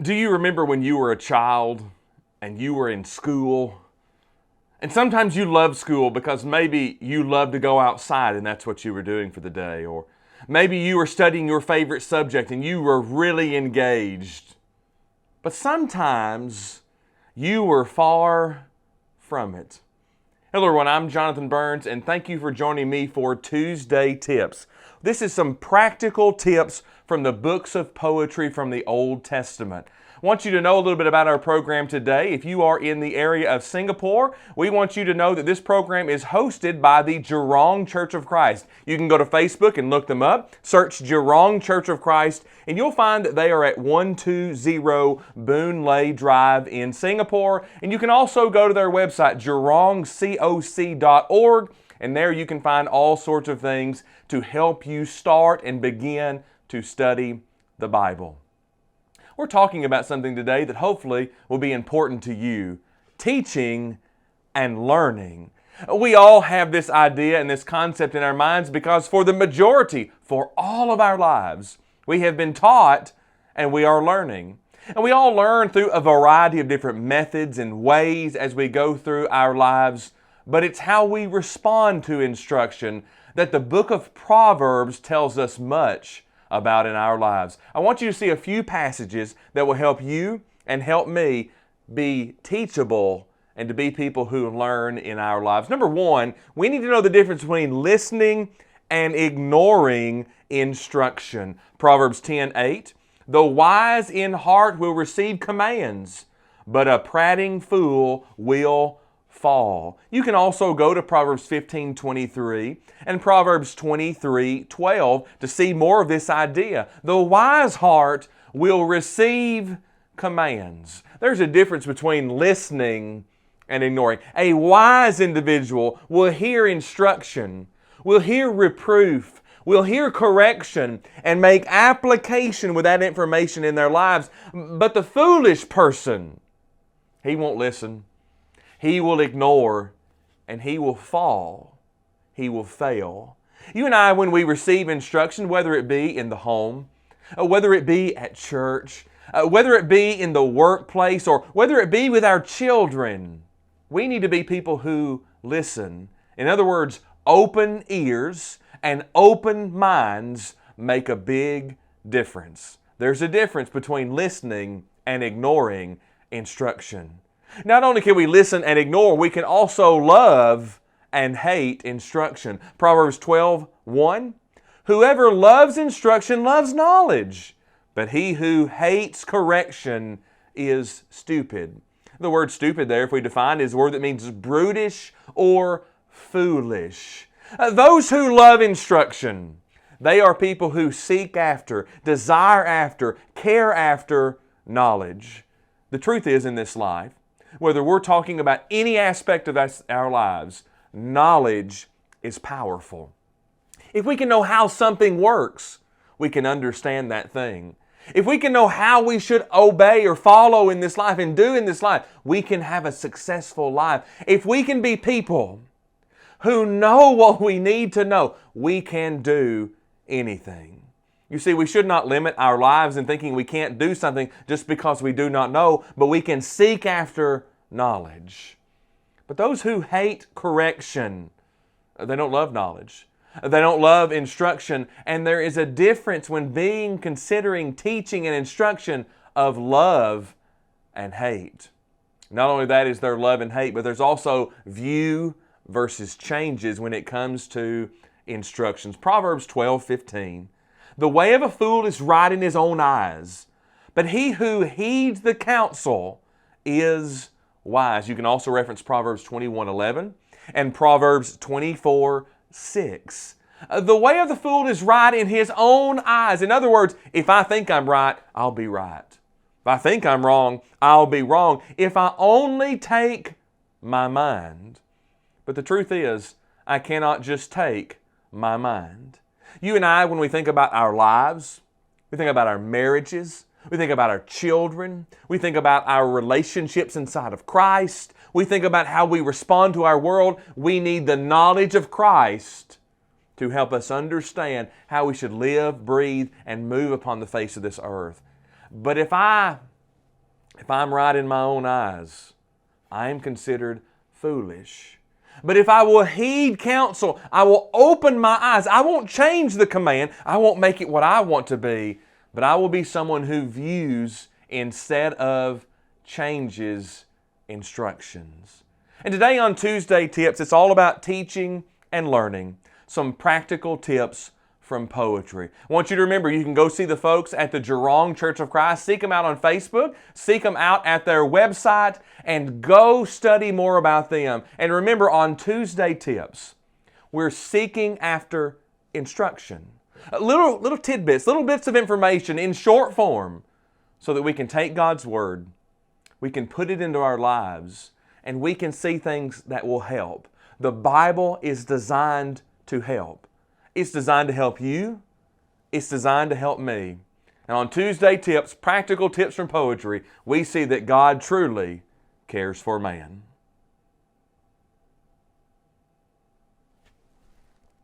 Do you remember when you were a child and you were in school? And sometimes you loved school because maybe you loved to go outside and that's what you were doing for the day. Or maybe you were studying your favorite subject and you were really engaged. But sometimes you were far from it. Hello everyone, I'm Jonathan Burns and thank you for joining me for Tuesday Tips. This is some practical tips from the books of poetry from the Old Testament. I want you to know a little bit about our program today. If you are in the area of Singapore, we want you to know that this program is hosted by the Jurong Church of Christ. You can go to Facebook and look them up, search Jurong Church of Christ, and you'll find that they are at 120 Boon Lay Drive in Singapore. And you can also go to their website, jurongcoc.org, and there you can find all sorts of things to help you start and begin to study the Bible. We're talking about something today that hopefully will be important to you: teaching and learning. We all have this idea and this concept in our minds because for the majority, for all of our lives, we have been taught and we are learning. And we all learn through a variety of different methods and ways as we go through our lives, but it's how we respond to instruction that the book of Proverbs tells us much about in our lives. I want you to see a few passages that will help you and help me be teachable and to be people who learn in our lives. Number one, we need to know the difference between listening and ignoring instruction. Proverbs 10:8, the wise in heart will receive commands, but a prating fool will fall. You can also go to Proverbs 15:23 and Proverbs 23:12 to see more of this idea. The wise heart will receive commands. There's a difference between listening and ignoring. A wise individual will hear instruction, will hear reproof, will hear correction, and make application with that information in their lives. But the foolish person, he won't listen. He will ignore, and he will fall. He will fail. You and I, when we receive instruction, whether it be in the home, whether it be at church, whether it be in the workplace, or whether it be with our children, we need to be people who listen. In other words, open ears and open minds make a big difference. There's a difference between listening and ignoring instruction. Not only can we listen and ignore, we can also love and hate instruction. Proverbs 12:1, whoever loves instruction loves knowledge, but he who hates correction is stupid. The word stupid there, if we define, is a word that means brutish or foolish. Those who love instruction, they are people who seek after, desire after, care after knowledge. The truth is, in this life, whether we're talking about any aspect of our lives, knowledge is powerful. If we can know how something works, we can understand that thing. If we can know how we should obey or follow in this life and do in this life, we can have a successful life. If we can be people who know what we need to know, we can do anything. You see, we should not limit our lives in thinking we can't do something just because we do not know, but we can seek after knowledge. But those who hate correction, they don't love knowledge. They don't love instruction. And there is a difference when considering teaching and instruction of love and hate. Not only that is there love and hate, but there's also view versus changes when it comes to instructions. Proverbs 12:15. The way of a fool is right in his own eyes, but he who heeds the counsel is wise. You can also reference Proverbs 21:11 and Proverbs 24:6. The way of the fool is right in his own eyes. In other words, if I think I'm right, I'll be right. If I think I'm wrong, I'll be wrong. If I only take my mind. But the truth is, I cannot just take my mind. You and I, when we think about our lives, we think about our marriages, we think about our children, we think about our relationships inside of Christ, we think about how we respond to our world, we need the knowledge of Christ to help us understand how we should live, breathe, and move upon the face of this earth. But if I If I'm right in my own eyes, I am considered foolish. But if I will heed counsel, I will open my eyes. I won't change the command. I won't make it what I want to be, but I will be someone who views instead of changes instructions. And today on Tuesday Tips, it's all about teaching and learning. Some practical tips from poetry. I want you to remember, you can go see the folks at the Jurong Church of Christ. Seek them out on Facebook. Seek them out at their website and go study more about them. And remember, on Tuesday Tips, we're seeking after instruction. Little tidbits, little bits of information in short form so that we can take God's Word, we can put it into our lives, and we can see things that will help. The Bible is designed to help. It's designed to help you. It's designed to help me. And on Tuesday Tips, practical tips from poetry, we see that God truly cares for man.